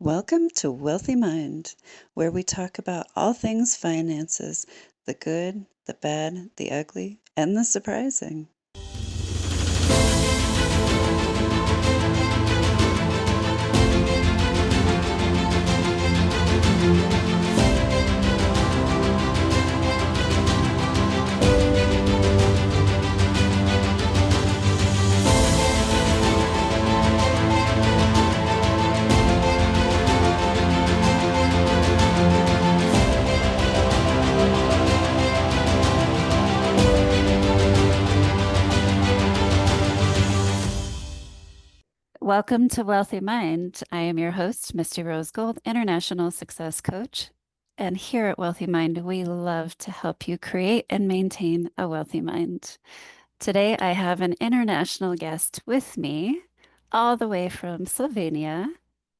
Welcome to Wealthy Mind, where we talk about all things finances, the good, the bad, the ugly, and the surprising. Welcome to Wealthy Mind. I am your host, Misty Rose Gold, International Success Coach. And here at Wealthy Mind, we love to help you create and maintain a wealthy mind. Today, I have an international guest with me, all the way from Slovenia,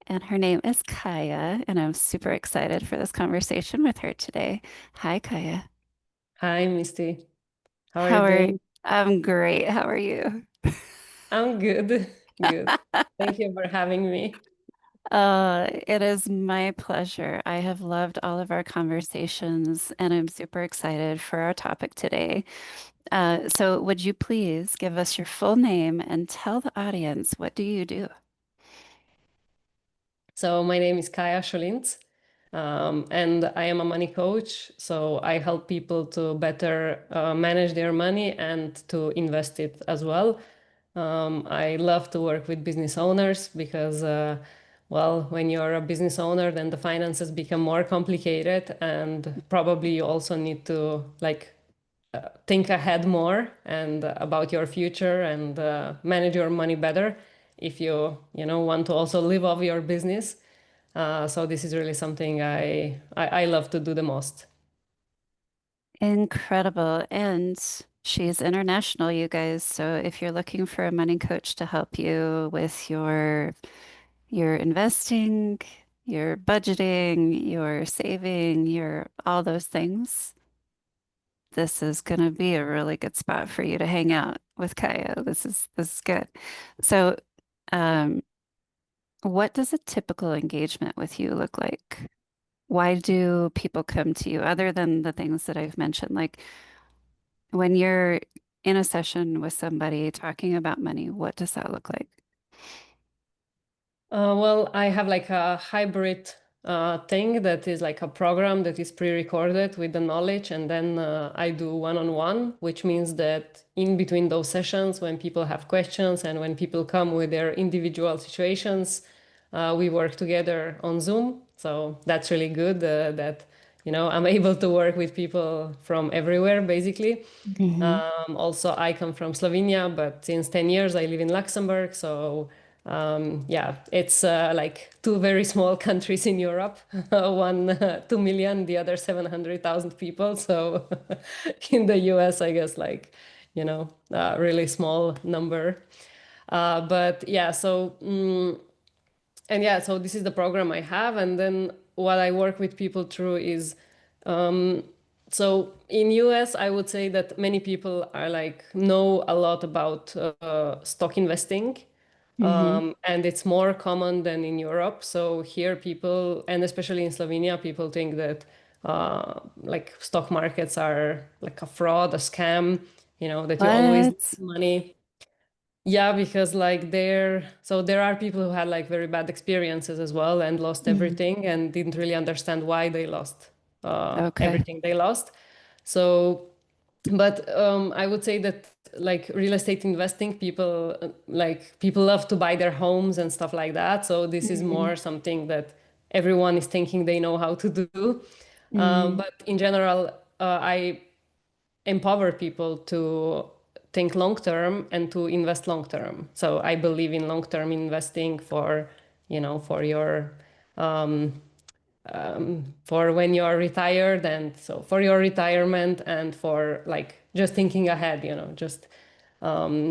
and her name is Kaja, and I'm super excited for this conversation with her today. Hi, Kaja. Hi, Misty. How are you How are doing? I'm great. How are you? I'm good. Good. Thank you for having me. It is my pleasure. I have loved all of our conversations, and I'm super excited for our topic today. So, would you please give us your full name and tell the audience what do you do? So my name is Kaja Šolinc, and I am a money coach. So I help people to better manage their money and to invest it as well. I love to work with business owners because, well, when you're a business owner, then the finances become more complicated, and probably you also need to think ahead more and about your future and manage your money better if you want to also live off your business. So this is really something I love to do the most. Incredible. And she's international, you guys. So, if you're looking for a money coach to help you with your investing, your budgeting, your saving, your all those things, this is going to be a really good spot for you to hang out with Kaya. This is good. So, um, what does a typical engagement with you look like? Why do people come to you other than the things that I've mentioned? Like when you're in a session with somebody talking about money, what does that look like? Well, I have like a hybrid thing that is like a program that is pre-recorded with the knowledge, and then I do one-on-one, which means that in between those sessions, when people have questions and when people come with their individual situations, we work together on Zoom. So that's really good that I'm able to work with people from everywhere, basically. Hmm. Also, I come from Slovenia, but since 10 years I live in Luxembourg. So, yeah, it's like two very small countries in Europe. One 2 million, the other 700,000 people. So, in the US, I guess, like, really small number. But yeah, so. And yeah, so this is the program I have. And then what I work with people through is so in US, I would say that many people are like know a lot about stock investing, Hmm. and it's more common than in Europe. So here, people, and especially in Slovenia, people think that like stock markets are like a fraud, a scam. That you always What? lose money. Yeah, because like there are people who had like very bad experiences as well and lost Mhm. everything and didn't really understand why they lost Okay. everything they lost. So, but I would say that like real estate investing, people love to buy their homes and stuff like that. So this is Hmm. more something that everyone is thinking they know how to do. Hmm. But in general, I empower people to think long term and to invest long term. So I believe in long term investing for your for when you're retired, and so for your retirement and for like just thinking ahead, just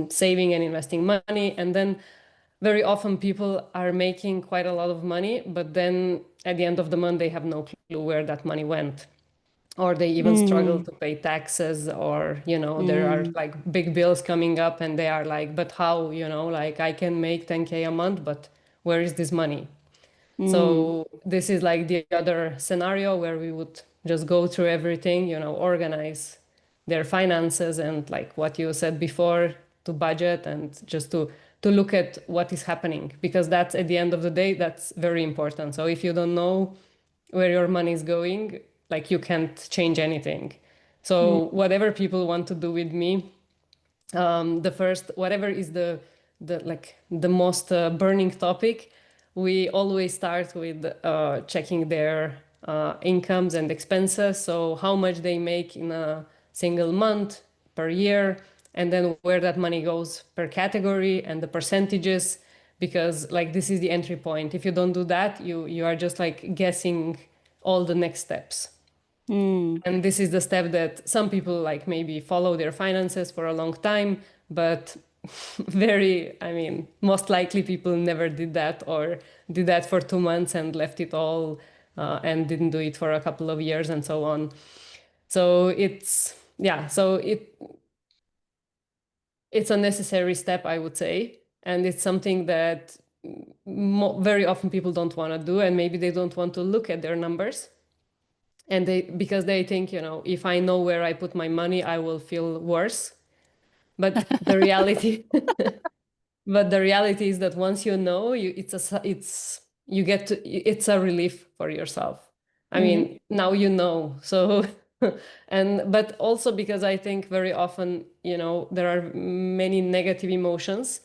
saving and investing money. And then very often people are making quite a lot of money, but then at the end of the month they have no clue where that money went, or they even struggle Mm. to pay taxes, or there are Mm. like big bills coming up and they are like, but how, like I can make 10K a month, but where is this money? Mm. So this is like the other scenario where we would just go through everything, organize their finances and like what you said before, to budget and just to look at what is happening, because that's at the end of the day, that's very important. So if you don't know where your money is going, like you can't change anything. Mm. So whatever people want to do with me, the first, whatever is the most burning topic, we always start with checking their incomes and expenses, so how much they make in a single month, per year, and then where that money goes per category and the percentages, because like this is the entry point. If you don't do that, you are just like guessing all the next steps. Mm. And this is the step that some people like maybe follow their finances for a long time, but most likely people never did that, or did that for 2 months and left it all, and didn't do it for a couple of years and so on. So it's a necessary step, I would say. And it's something that very often people don't want to do, and maybe they don't want to look at their numbers. And because they think, if I know where I put my money, I will feel worse. But the reality, but the reality is that once you know, it's a relief for yourself. I Mm. mean, now you know. So, but also because I think very often, there are many negative emotions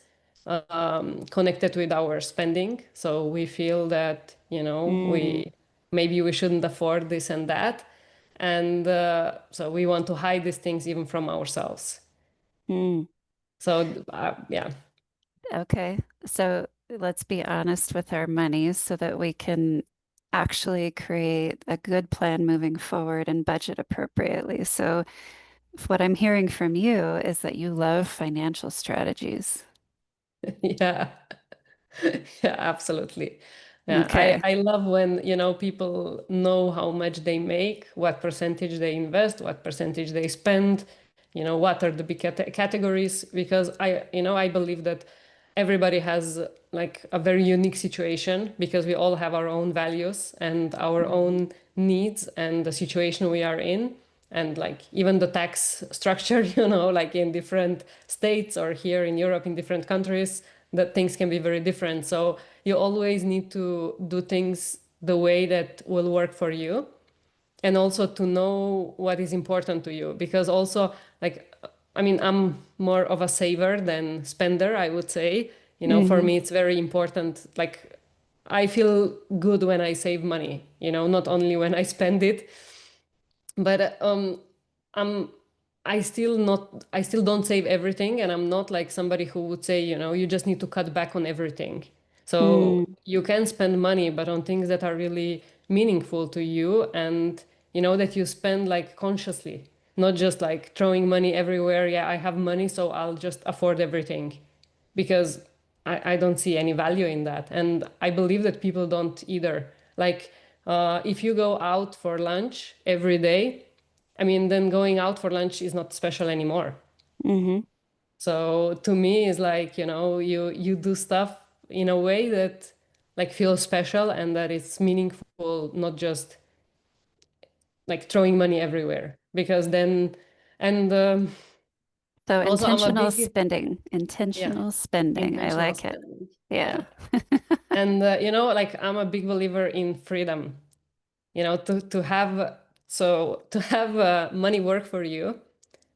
connected with our spending. So we feel that, Mm. maybe we shouldn't afford this and that. And so we want to hide these things even from ourselves. Mm. So, yeah. Okay. So let's be honest with our money so that we can actually create a good plan moving forward and budget appropriately. So, what I'm hearing from you is that you love financial strategies. Yeah. Yeah, absolutely. Yeah, I, Okay. I love when, people know how much they make, what percentage they invest, what percentage they spend, what are the big categories, because I believe that everybody has like a very unique situation, because we all have our own values and our own needs and the situation we are in. And like even the tax structure, like in different states or here in Europe, in different countries, that things can be very different. So you always need to do things the way that will work for you, and also to know what is important to you, because also like, I'm more of a saver than spender, I would say. For Hmm. me it's very important, like I feel good when I save money, not only when I spend it. But I'm I still don't save everything, and I'm not like somebody who would say, you just need to cut back on everything. So Mm. you can spend money, but on things that are really meaningful to you, and that you spend like consciously, not just like throwing money everywhere. Yeah, I have money, so I'll just afford everything, because I don't see any value in that. And I believe that people don't either. Like, if you go out for lunch every day, then going out for lunch is not special anymore. Hmm. So to me, it's like, you do stuff in a way that like feels special and that it's meaningful, not just like throwing money everywhere. Because then, and So also I'm a intentional big, spending, yeah, intentional spending. I intentional like it. spending. Yeah. Yeah. And like I'm a big believer in freedom, to have money work for you,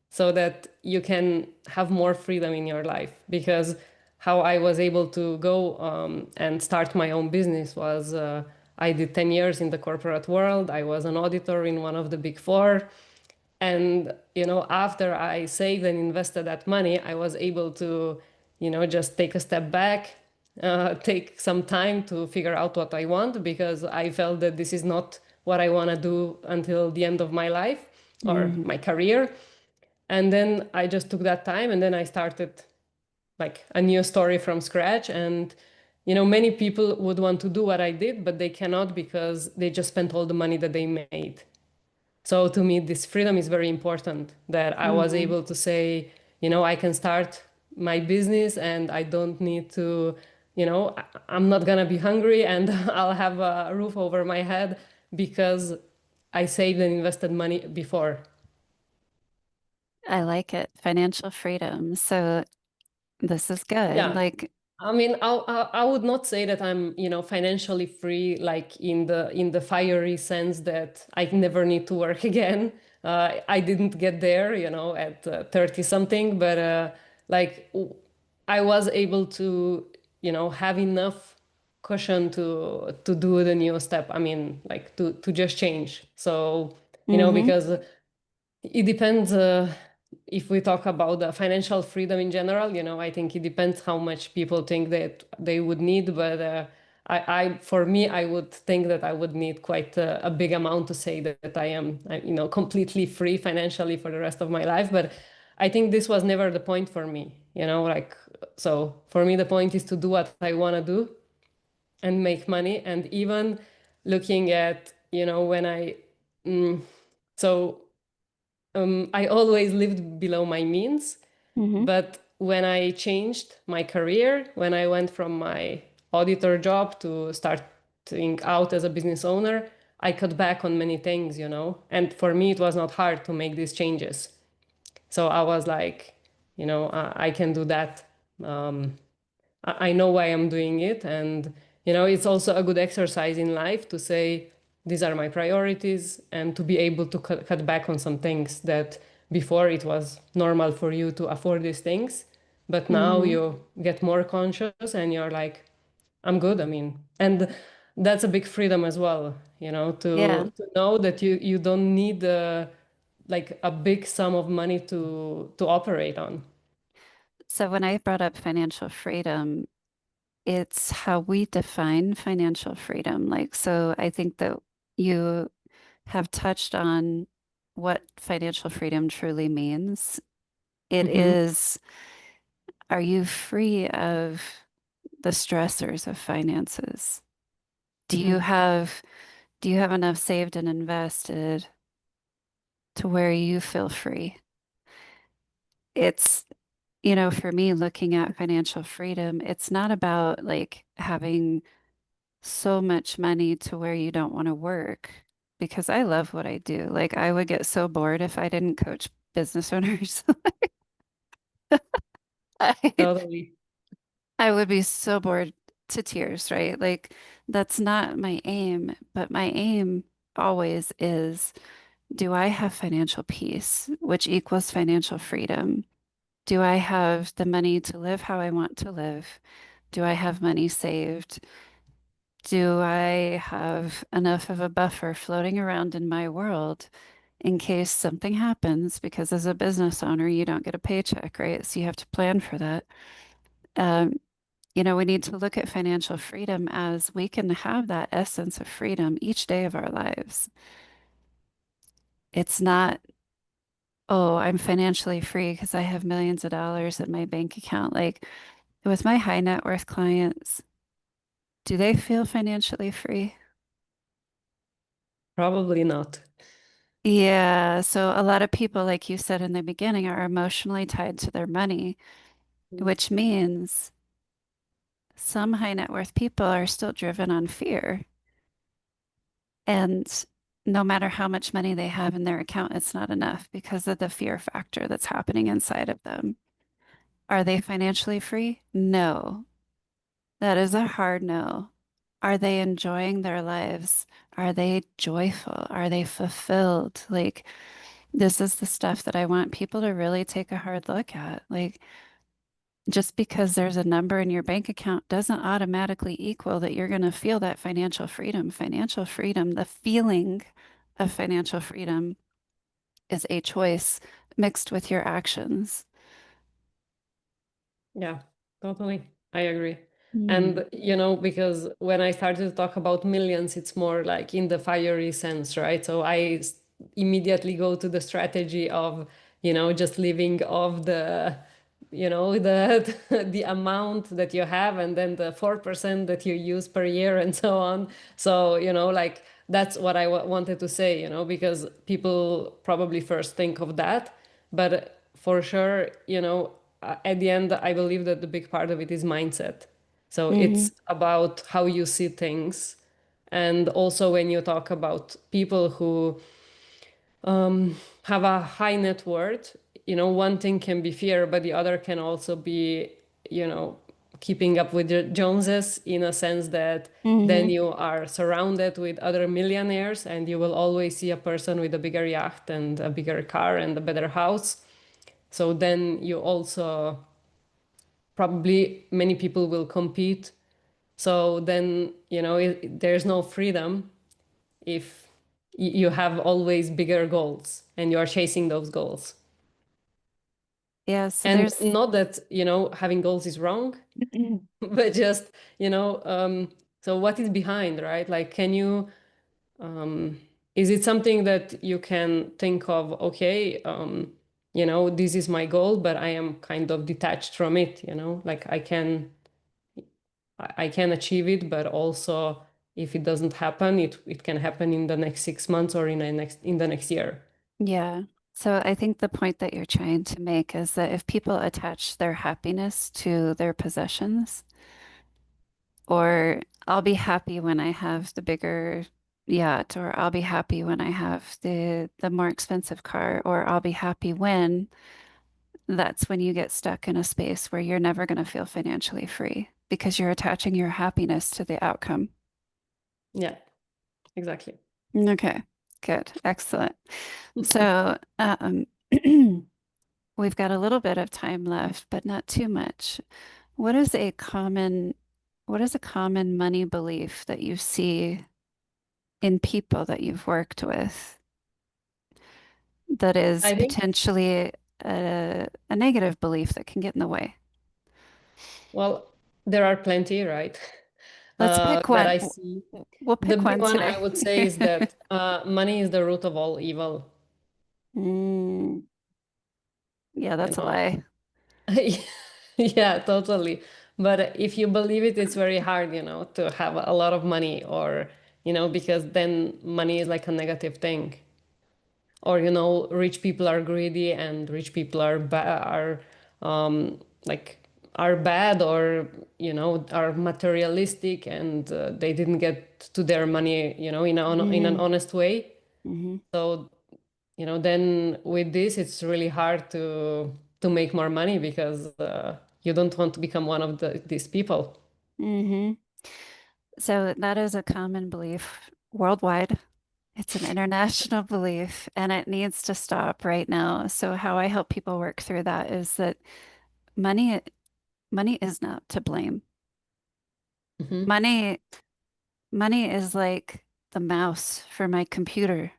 so that you can have more freedom in your life. Because how I was able to go and start my own business was, I did 10 years in the corporate world. I was an auditor in one of the big four. And, after I saved and invested that money, I was able to, just take a step back, take some time to figure out what I want, because I felt that this is not what I want to do until the end of my life or Hmm. my career. And then I just took that time, and then I started like a new story from scratch. And, many people would want to do what I did, but they cannot, because they just spent all the money that they made. So to me, this freedom is very important, that I was Hmm. able to say, I can start my business and I don't need to, I'm not gonna be hungry and I'll have a roof over my head because I saved and invested money before. I like it. Financial freedom. So this is good. Yeah. Like, I mean, I would not say that I'm, financially free, like in the fiery sense that I never need to work again. I didn't get there, at 30 something, but like I was able to, have enough cushion to do the new step. I mean, like to just change. So, mm-hmm, because it depends if we talk about the financial freedom in general, I think it depends how much people think that they would need. But for me, I would think that I would need quite a big amount to say that completely free financially for the rest of my life. But I think this was never the point for me, like, so for me, the point is to do what I want to do and make money. And even looking at, when so I always lived below my means, mm-hmm, but when I changed my career, when I went from my auditor job to starting out as a business owner, I cut back on many things, and for me, it was not hard to make these changes. So I was like, I can do that. Um, I know why I'm doing it. And, it's also a good exercise in life to say, these are my priorities, and to be able to cut back on some things that before it was normal for you to afford these things. But now mm-hmm. you get more conscious and you're like, I'm good. I mean, and that's a big freedom as well, Yeah. to know that you don't need like a big sum of money to operate on. So when I brought up financial freedom, it's how we define financial freedom. Like, so I think that you have touched on what financial freedom truly means. It Hmm. is, are you free of the stressors of finances? Do you Hmm. have do you have enough saved and invested to where you feel free? It's, for me, looking at financial freedom, it's not about like having so much money to where you don't want to work because I love what I do. Like I would get so bored if I didn't coach business owners. I, Totally. I would be so bored to tears, right? Like that's not my aim, but my aim always is, do I have financial peace, which equals financial freedom? Do I have the money to live how I want to live? Do I have money saved? Do I have enough of a buffer floating around in my world in case something happens? Because as a business owner, you don't get a paycheck, right? So you have to plan for that. Um, we need to look at financial freedom as we can have that essence of freedom each day of our lives. It's not, oh, I'm financially free because I have millions of dollars in my bank account. Like with my high net worth clients, do they feel financially free? Probably not. Yeah, so a lot of people, like you said in the beginning, are emotionally tied to their money, which means some high net worth people are still driven on fear. And no matter how much money they have in their account, it's not enough because of the fear factor that's happening inside of them. Are they financially free? No. That is a hard no. Are they enjoying their lives? Are they joyful? Are they fulfilled? Like, this is the stuff that I want people to really take a hard look at. Like, just because there's a number in your bank account doesn't automatically equal that you're going to feel that financial freedom. Financial freedom, the feeling of financial freedom is a choice mixed with your actions. Yeah, totally. I agree. Mm. And, because when I started to talk about millions, it's more like in the fiery sense, right? So immediately go to the strategy of, just living off the the amount that you have and then the 4% that you use per year and so on. So, like that's what I wanted to say, because people probably first think of that, but for sure, at the end, I believe that the big part of it is mindset. So Hmm. it's about how you see things. And also when you talk about people who have a high net worth, one thing can be fear, but the other can also be, you know, keeping up with the Joneses, in a sense that then Hmm. you are surrounded with other millionaires and you will always see a person with a bigger yacht and a bigger car and a better house. So then you also probably many people will compete. So then, there's no freedom if you have always bigger goals and you are chasing those goals. Yeah, so And there's not that, having goals is wrong, but just, so what is behind, right? Like, um, is it something that you can think of, okay, this is my goal, but I am kind of detached from it, like I can achieve it, but also if it doesn't happen, it can happen in the next 6 months or in the next year. Yeah. So I think the point that you're trying to make is that if people attach their happiness to their possessions, or I'll be happy when I have the bigger yacht, or I'll be happy when I have the more expensive car, or I'll be happy when, that's when you get stuck in a space where you're never going to feel financially free because you're attaching your happiness to the outcome. Yeah, exactly. Okay, good, excellent. So, we've got a little bit of time left, but not too much. What is a common, what is a common money belief that you see in people that you've worked with that is I think, potentially a negative belief that can get in the way? well, there are plenty, right? Let's pick That one. I see. We'll The pick big one one I today. would say is that money is the root of all evil. Mm, yeah, You that's a know, lie. yeah, totally. But if you believe it, it's very hard, to have a lot of money, or, because then money is like a negative thing. Or, rich people are greedy and rich people like are bad, or, are materialistic, and they didn't get to their money, in an Hmm. honest way. Hmm. So, then with this, it's really hard to make more money, because you don't want to become one of these people. Hmm. So that is a common belief worldwide. It's an international belief and it needs to stop right now. So how I help people work through that is that money money is not to blame. Hmm. Money money is like the mouse for my computer.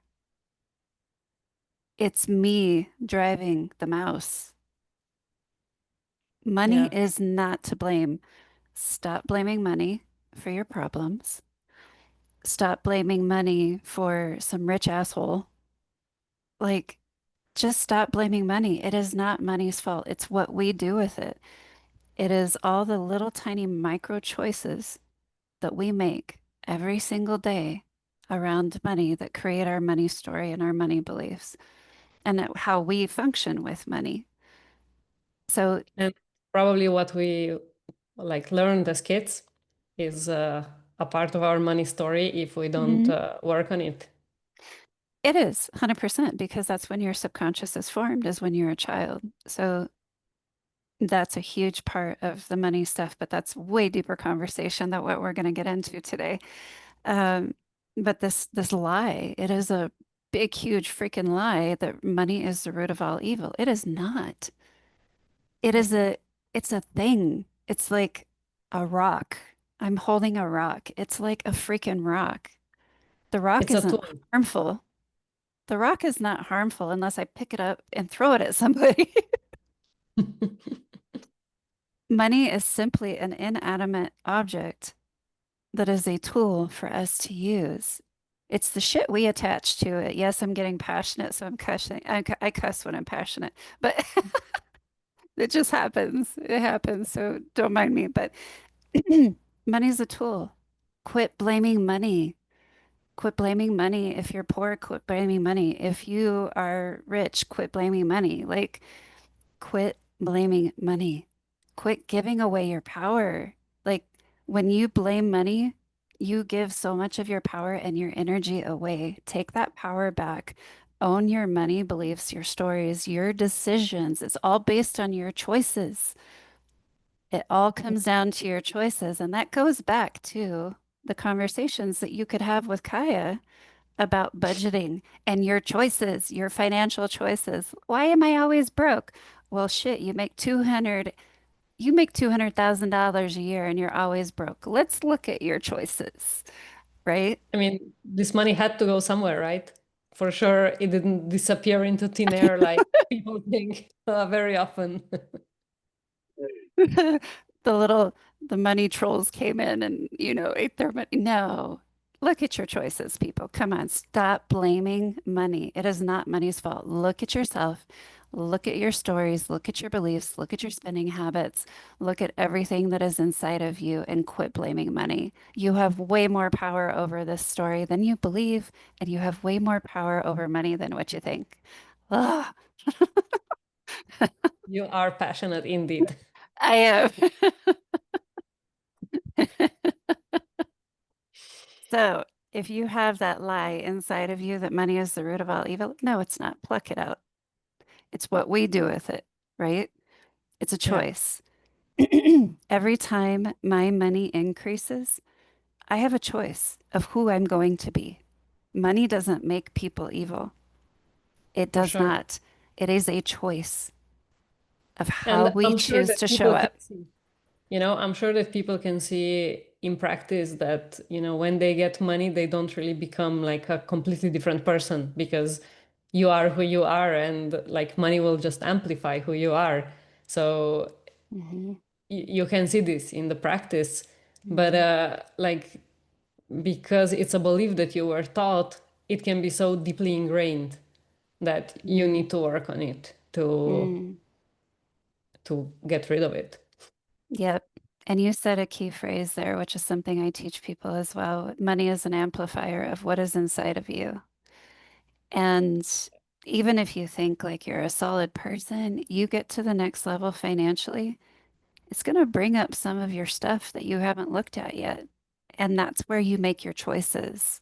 It's me driving the mouse. Money Yeah. is not to blame. Stop blaming money for your problems. Stop blaming money for some rich asshole. Like, just stop blaming money. It is not money's fault. It's what we do with it. It is all the little tiny micro choices that we make every single day around money that create our money story and our money beliefs and how we function with money. So, And probably what we like learned as kids is a part of our money story if we don't mhm, work on it. it is 100% because that's when your subconscious is formed, is when you're a child. So, that's a huge part of the money stuff, but that's way deeper conversation than what we're going to get into today. Um, but this lie, it is a big, huge freaking lie that money is the root of all evil. It is not. It is it's a thing. It's like a rock. I'm holding a rock. It's like a freaking rock. The rock It's a isn't tool. harmful. The rock is not harmful unless I pick it up and throw it at somebody. Money is simply an inanimate object that is a tool for us to use. It's the shit we attach to it. Yes, I'm getting passionate, so I'm cussing. I cuss when I'm passionate, but it just happens. It happens, so don't mind me. But money's a tool. Quit blaming money. Quit blaming money. If you're poor, quit blaming money. If you are rich, quit blaming money. Like, quit blaming money. Quit giving away your power. Like, When you blame money, you give so much of your power and your energy away. Take that power back. Own your money beliefs, your stories, your decisions. It's all based on your choices. It all comes down to your choices. And that goes back to the conversations that you could have with Kaya about budgeting and your choices, your financial choices. Why am I always broke? Well, shit, you make $200,000 a year and you're always broke. Let's look at your choices, right? I mean, this money had to go somewhere, right? For sure, it didn't disappear into thin air like people think very often. The the money trolls came in and, ate their money. No, look at your choices, people. Come on, stop blaming money. It is not money's fault. Look at yourself. Look at your stories. Look at your beliefs. Look at your spending habits. Look at everything that is inside of you and quit blaming money. You have way more power over this story than you believe, and you have way more power over money than what you think. Ugh, You are passionate indeed. I am. So, if you have that lie inside of you that money is the root of all evil, no, it's not. Pluck it out. It's what we do with it, right? It's a Yeah, choice. Every time my money increases, I have a choice of who I'm going to be. Money doesn't make people evil. It for does sure. not. It is a choice of how And we I'm sure choose that to show people can up. see, I'm sure that people can see in practice that, when they get money, they don't really become like a completely different person because you are who you are and like money will just amplify who you are. So Hmm. you can see this in the practice, but Hmm. like because it's a belief that you were taught, it can be so deeply ingrained that you Mm. need to work on it to Mm. get rid of it. Yep. And you said a key phrase there, which is something I teach people as well. Money is an amplifier of what is inside of you. And even if you think like you're a solid person, you get to the next level financially, it's going to bring up some of your stuff that you haven't looked at yet. And that's where you make your choices.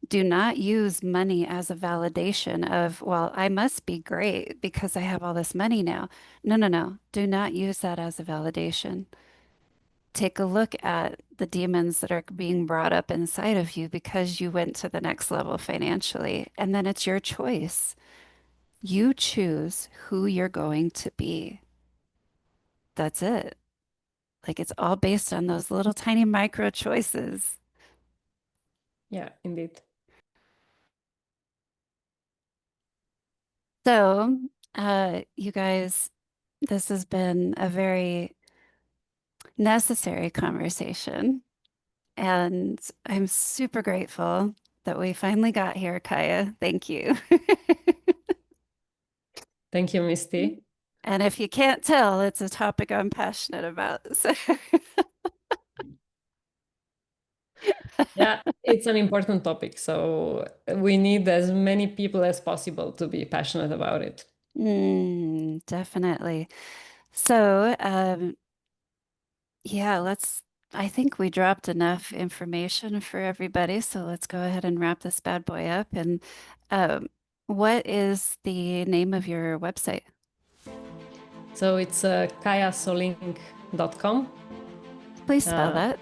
Do not use money as a validation of, well, I must be great because I have all this money now. No, no, no. Do not use that as a validation. Take a look at the demons that are being brought up inside of you because you went to the next level financially. And then it's your choice. You choose who you're going to be. That's it. Like it's all based on those little tiny micro choices. Yeah, indeed. So, you guys, this has been a very necessary conversation. And I'm super grateful that we finally got here, Kaya. Thank you. Thank you, Misty. And if you can't tell, it's a topic I'm passionate about. So, Yeah, it's an important topic, so we need as many people as possible to be passionate about it. definitely. So, yeah, I think we dropped enough information for everybody. So let's go ahead and wrap this bad boy up. And um, what is the name of your website? So it's kajasolinc.com. Please spell Uh, that.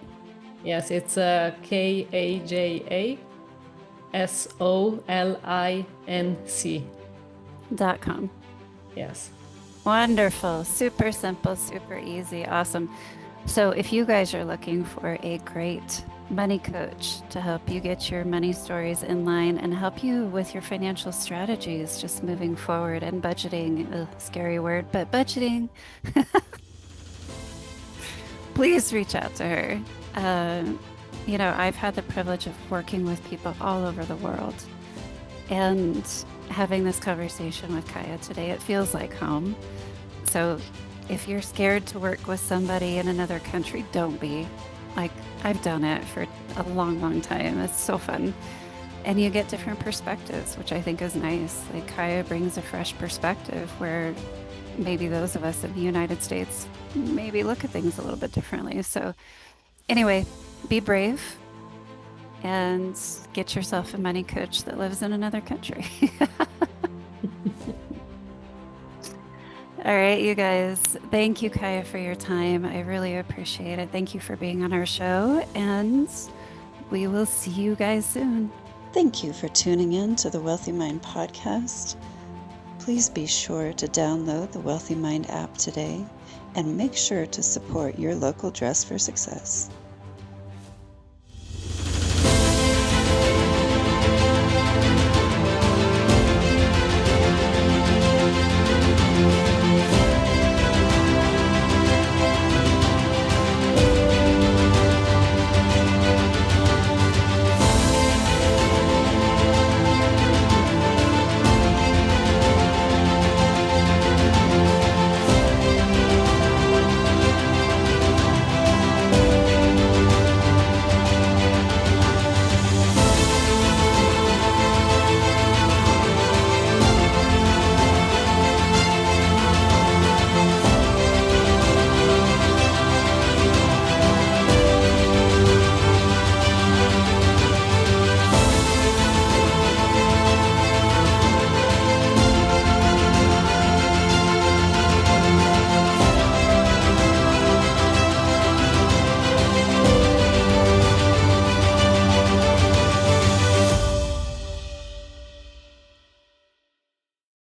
yes, it's KajaSolinc. .com. Yes. Wonderful. Super simple, super easy. Awesome. So if you guys are looking for a great money coach to help you get your money stories in line and help you with your financial strategies, just moving forward and budgeting, ugh, scary word, but budgeting, please reach out to her. I've had the privilege of working with people all over the world and having this conversation with Kaya today. It feels like home. So if you're scared to work with somebody in another country, don't be. Like, I've done it for a long, long time. It's so fun. And you get different perspectives, which I think is nice. Like, Kaya brings a fresh perspective where maybe those of us in the United States maybe look at things a little bit differently. So Anyway, be brave and get yourself a money coach that lives in another country. All right, you guys. Thank you, Kaja, for your time. I really appreciate it. Thank you for being on our show, and we will see you guys soon. Thank you for tuning in to the Wealthy Mind podcast. Please be sure to download the Wealthy Mind app today and make sure to support your local Dress for Success.